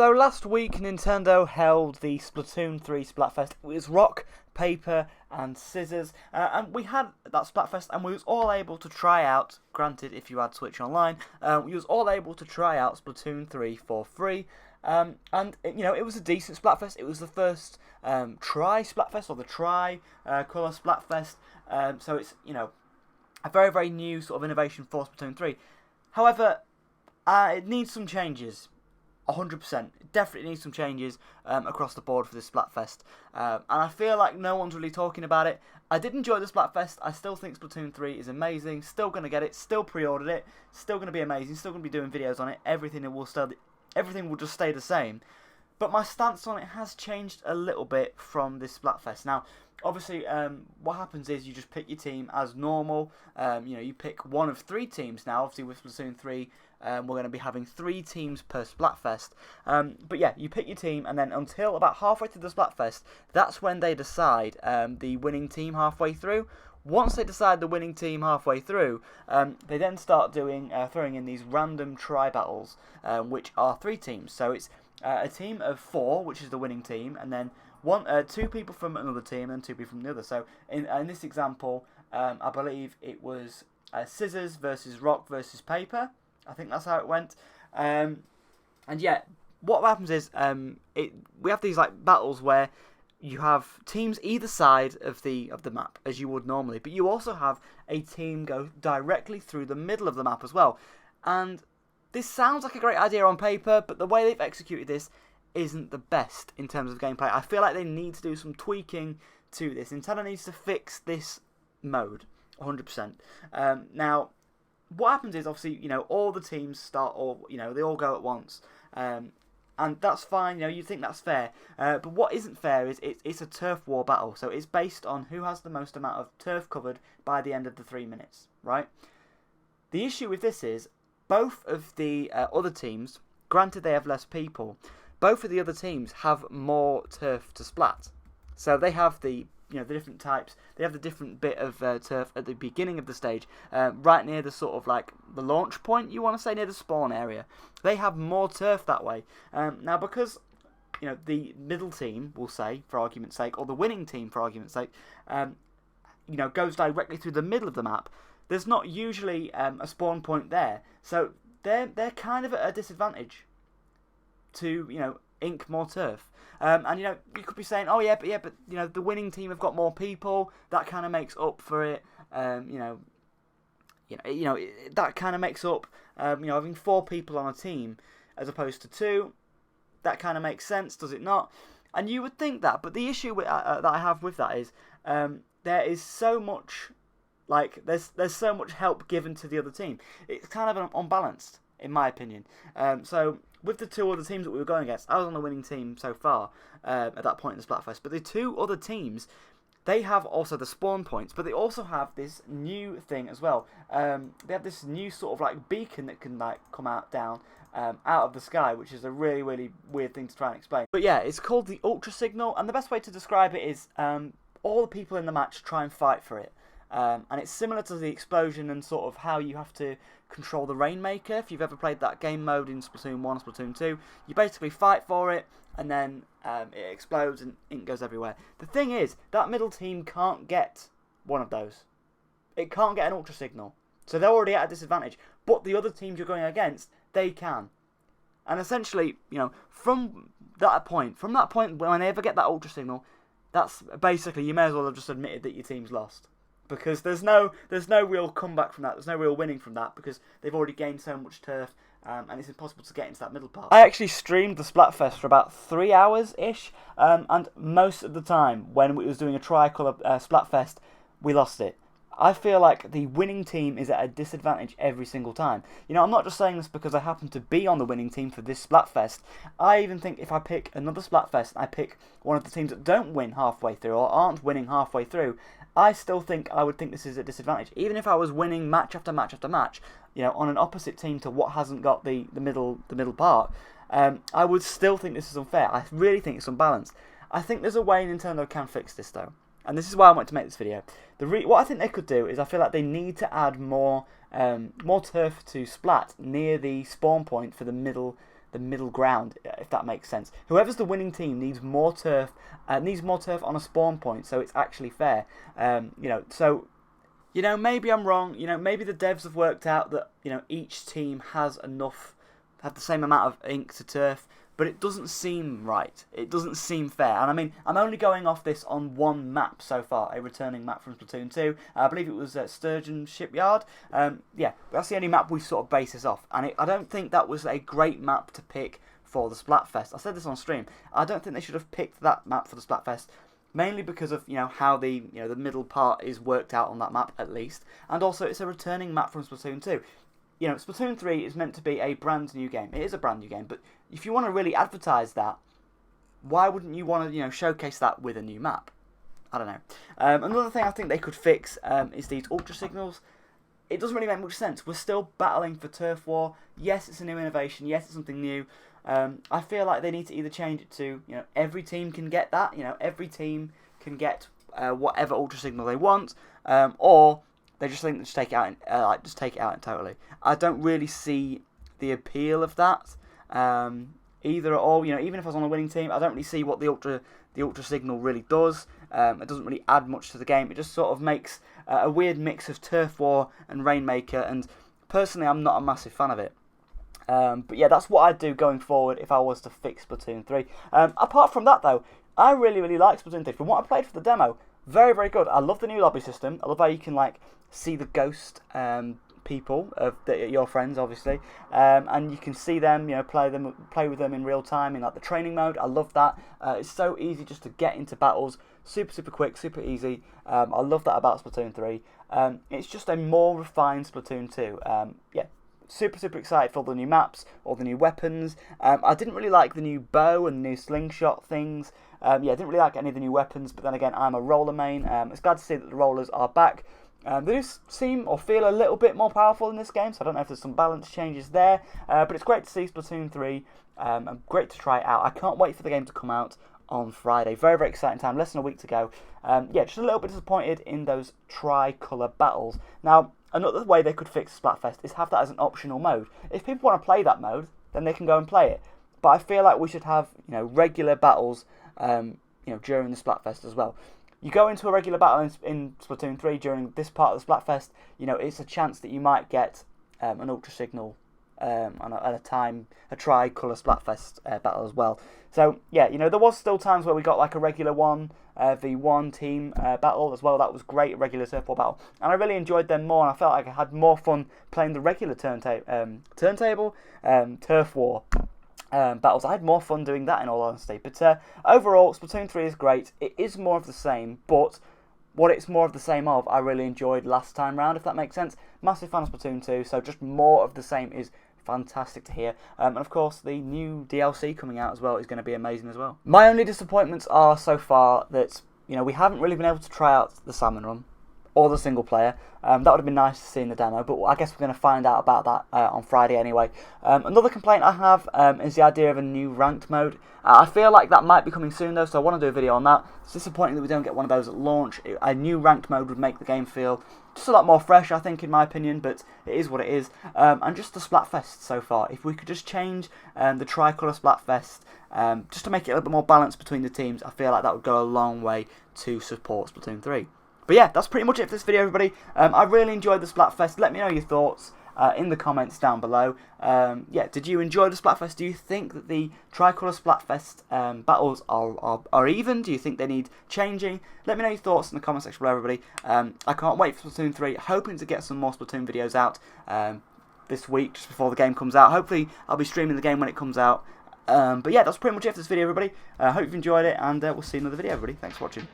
So last week Nintendo held the Splatoon 3 Splatfest. It was rock, paper and scissors, and we had that Splatfest and we was all able to try out, granted if you had Switch Online, we was all able to try out Splatoon 3 for free. And it was a decent Splatfest. It was the first try Splatfest, or the tri-colour Splatfest, so it's a very, very new sort of innovation for Splatoon 3. However, it needs some changes. 100%. It definitely needs some changes across the board for this Splatfest. And I feel like no one's really talking about it. I did enjoy the Splatfest. I still think Splatoon 3 is amazing. Still going to get it. Still pre-ordered it. Still going to be amazing. Still going to be doing videos on it. Everything will just stay the same. But my stance on it has changed a little bit from this Splatfest. Now, obviously, what happens is you just pick your team as normal. You pick one of 3 teams now. Obviously, with Splatoon 3, we're going to be having 3 teams per Splatfest. But yeah, you pick your team, and then until about halfway through the Splatfest, that's when they decide the winning team halfway through. Once they decide the winning team halfway through, they then start throwing in these random tri-battles, which are 3 teams. So it's a team of 4, which is the winning team, and then 2 people from another team and 2 people from the other. So in this example, I believe it was scissors versus rock versus paper. I think that's how it went. And yeah, what happens is we have these like battles where you have teams either side of the map, as you would normally, but you also have a team go directly through the middle of the map as well. And this sounds like a great idea on paper, but the way they've executed this isn't the best in terms of gameplay. I feel like they need to do some tweaking to this. Nintendo needs to fix this mode 100%. Now, what happens is, obviously, all the teams start, they all go at once. And that's fine, you think that's fair. But what isn't fair is it's a turf war battle. So it's based on who has the most amount of turf covered by the end of the 3 minutes, right? The issue with this is both of the other teams, granted they have less people, both of the other teams have more turf to splat. So they have the different types. They have the different bit of turf at the beginning of the stage, right near the sort of like the launch point, you want to say, near the spawn area. They have more turf that way. Now, because the middle team, we'll say, for argument's sake, or the winning team, for argument's sake, goes directly through the middle of the map, there's not usually a spawn point there. So they're kind of at a disadvantage to, ink more turf. And you could be saying, oh yeah, but the winning team have got more people. That kind of makes up for it. That kind of makes up. Having 4 people on a team as opposed to 2, that kind of makes sense, does it not? And you would think that, but the issue that I have with that is there is so much, there's so much help given to the other team. It's kind of unbalanced, in my opinion. So with the 2 other teams that we were going against, I was on the winning team so far at that point in the Splatfest. But the 2 other teams, they have also the spawn points, but they also have this new thing as well. They have this new sort of like beacon that can come down out of the sky, which is a really, really weird thing to try and explain. But yeah, it's called the Ultra Signal, and the best way to describe it is all the people in the match try and fight for it. And it's similar to the explosion and sort of how you have to control the Rainmaker. If you've ever played that game mode in Splatoon 1, Splatoon 2, you basically fight for it, and then it explodes and ink goes everywhere. The thing is, that middle team can't get one of those. It can't get an Ultra Signal. So they're already at a disadvantage. But the other teams you're going against, they can. And essentially, from that point when they ever get that Ultra Signal, that's basically, you may as well have just admitted that your team's lost. Because there's no real comeback from that. There's no real winning from that because they've already gained so much turf, and it's impossible to get into that middle part. I actually streamed the Splatfest for about 3 hours-ish, and most of the time when we was doing a tricolour Splatfest, we lost it. I feel like the winning team is at a disadvantage every single time. I'm not just saying this because I happen to be on the winning team for this Splatfest. I even think if I pick another Splatfest and I pick one of the teams that don't win halfway through or aren't winning halfway through, I still think I would think this is a disadvantage. Even if I was winning match after match after match, on an opposite team to what hasn't got the middle part, I would still think this is unfair. I really think it's unbalanced. I think there's a way Nintendo can fix this though. And this is why I want to make this video. What I think they could do is I feel like they need to add more turf to splat near the spawn point for the middle middle ground, if that makes sense. Whoever's the winning team needs more turf on a spawn point, so it's actually fair. Maybe I'm wrong. Maybe the devs have worked out that each team have the same amount of ink to turf, but it doesn't seem right. It doesn't seem fair. And I mean, I'm only going off this on one map so far, a returning map from Splatoon 2. I believe it was Sturgeon Shipyard. Yeah, that's the only map we sort of base this off. And I don't think that was a great map to pick for the Splatfest. I said this on stream. I don't think they should have picked that map for the Splatfest. Mainly because of how the the middle part is worked out on that map at least, and also it's a returning map from Splatoon 2. Splatoon 3 is meant to be a brand new game. It is a brand new game, but if you want to really advertise that, why wouldn't you want to showcase that with a new map? I don't know. Another thing I think they could fix is these ultra signals. It doesn't really make much sense. We're still battling for turf war. Yes, it's a new innovation. Yes, it's something new. I feel like they need to either change it to every team can get that. Every team can get whatever ultra signal they want, or they just think just take it out, just take it out entirely. I don't really see the appeal of that either at all. Even if I was on a winning team, I don't really see what the ultra signal really does. It doesn't really add much to the game. It just sort of makes a weird mix of turf war and rainmaker, and personally, I'm not a massive fan of it. But yeah, that's what I'd do going forward if I was to fix Splatoon 3. Apart from that, though, I really, really like Splatoon 3. From what I played for the demo, very, very good. I love the new lobby system. I love how you can see the ghost people of your friends, obviously, and you can see them, play with them in real time in the training mode. I love that. It's so easy just to get into battles, super, super quick, super easy. I love that about Splatoon 3. It's just a more refined Splatoon 2. Yeah. Super, super excited for the new maps or the new weapons. I didn't really like the new bow and new slingshot things. I didn't really like any of the new weapons, but then again, I'm a roller main. It's glad to see that the rollers are back. They do seem or feel a little bit more powerful in this game, so I don't know if there's some balance changes there. But it's great to see Splatoon 3 and great to try it out. I can't wait for the game to come out on Friday. Very, very exciting time. Less than a week to go. Just a little bit disappointed in those tricolour battles. Now, another way they could fix Splatfest is have that as an optional mode. If people want to play that mode, then they can go and play it. But I feel like we should have regular battles during the Splatfest as well. You go into a regular battle in Splatoon 3 during this part of the Splatfest, it's a chance that you might get an ultra signal and a tricolour Splatfest battle as well. So yeah, there was still times where we got a regular 1v1 team battle as well. That was great, regular turf war battle, and I really enjoyed them more. And I felt like I had more fun playing the regular turntable turf war battles. I had more fun doing that, in all honesty. But overall, Splatoon 3 is great. It is more of the same, but what it's more of the same of, I really enjoyed last time round, if that makes sense. Massive fan of Splatoon 2, so just more of the same is fantastic to hear. And of course, the new DLC coming out as well is going to be amazing as well. My only disappointments are so far that we haven't really been able to try out the salmon run or the single player. That would have been nice to see in the demo, but I guess we're going to find out about that on Friday anyway. Another complaint I have is the idea of a new ranked mode. I feel like that might be coming soon though, so I want to do a video on that. It's disappointing that we don't get one of those at launch. A new ranked mode would make the game feel just a lot more fresh, I think, in my opinion, but it is what it is. And just the Splatfest so far, if we could just change the tricolour Splatfest, just to make it a little bit more balanced between the teams, I feel like that would go a long way to support Splatoon 3. But yeah, that's pretty much it for this video, everybody. I really enjoyed the Splatfest. Let me know your thoughts in the comments down below. Did you enjoy the Splatfest? Do you think that the tricolour Splatfest battles are even? Do you think they need changing? Let me know your thoughts in the comment section below, everybody. I can't wait for Splatoon 3. Hoping to get some more Splatoon videos out this week, just before the game comes out. Hopefully, I'll be streaming the game when it comes out. But yeah, that's pretty much it for this video, everybody. Hope you've enjoyed it, and we'll see you in another video, everybody. Thanks for watching.